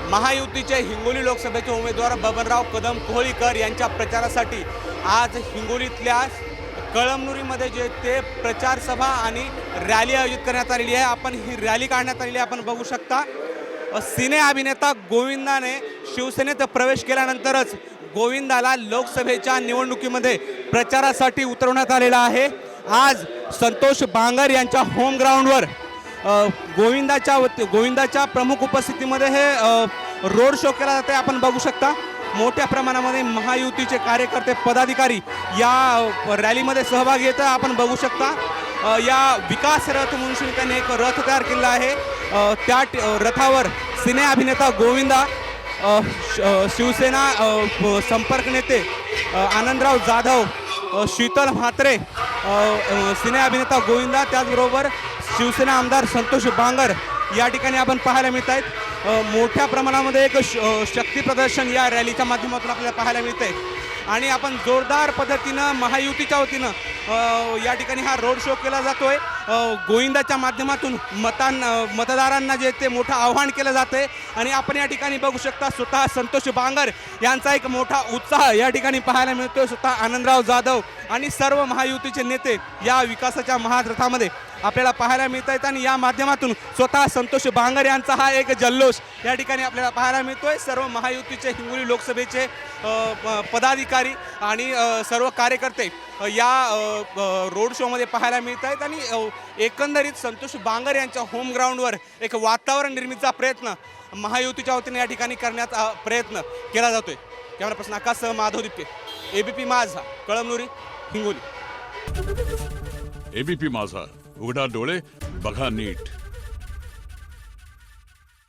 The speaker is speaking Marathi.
महायुतीचे हिंगोली लोकसभेचे उमेदवार बबनराव कदम कोहलीकर यांच्या प्रचारासाठी आज हिंगोलीतल्या कळमनुरीमध्ये जे ते प्रचार सभा आणि रॅली आयोजित करण्यात आलेली आहे। आपण ही रॅली काढण्यात आलेली आहे, आपण बघू शकता। सिने अभिनेता गोविंदाने शिवसेनेत प्रवेश केल्यानंतरच गोविंदाला लोकसभेच्या निवडणुकीमध्ये प्रचारासाठी उतरवण्यात आलेला आहे। आज संतोष बांगर यांच्या होम ग्राउंडवर गोविंदाच्या प्रमुख उपस्थितीमध्ये हे रोड शो केला जाते। आपण बघू शकता मोठ्या प्रमाणामध्ये महायुतीचे कार्यकर्ते पदाधिकारी या रॅलीमध्ये सहभागी येतात। आपण बघू शकता या विकास रथ म्हणून त्यांनी एक रथ तयार केला आहे। त्या रथावर सिने अभिनेता गोविंदा, शिवसेना संपर्क नेते आनंदराव जाधव, शीतल म्हात्रे, सिने अभिनेता गोविंदा, त्याचबरोबर शिवसेना आमदार संतोष बांगर या ठिकाणी आपण पाहायला मिळत आहेत। मोठ्या प्रमाणामध्ये एक शक्ती प्रदर्शन या रॅलीच्या माध्यमातून आपल्याला पाहायला मिळते आणि आपण जोरदार पद्धतीनं महायुतीच्या वतीनं या ठिकाणी हा रोड शो केला जातोय। गोविंदाच्या माध्यमातून मतदारांना जे ते मोठं आव्हान केलं जाते आणि आपण या ठिकाणी बघू शकता स्वतः संतोष बांगर यांचा एक मोठा उत्साह या ठिकाणी पाहायला मिळतोय। स्वतः आनंदराव जाधव आणि सर्व महायुतीचे नेते या विकासाच्या महारथामध्ये आपल्याला पाहायला मिळत आहेत आणि या माध्यमातून स्वतः संतोष बांगर यांचा हा एक जल्लोष या ठिकाणी आपल्याला पाहायला मिळतोय। सर्व महायुतीचे हिंगोली लोकसभेचे पदाधिकारी आणि सर्व कार्यकर्ते या रोड शोमध्ये पाहायला मिळत आहेत आणि एकंदरीत संतोष बांगर यांच्या होम ग्राउंडवर एक वातावरण निर्मितीचा प्रयत्न महायुतीच्या वतीने या ठिकाणी करण्याचा प्रयत्न केला जातोय। कॅमेरा पर्सन आकाश माधव दिपके, एबीपी माझा, कळमनुरी, हिंगोली। एबीपी माझा, उघडा डोळे बघा नीट।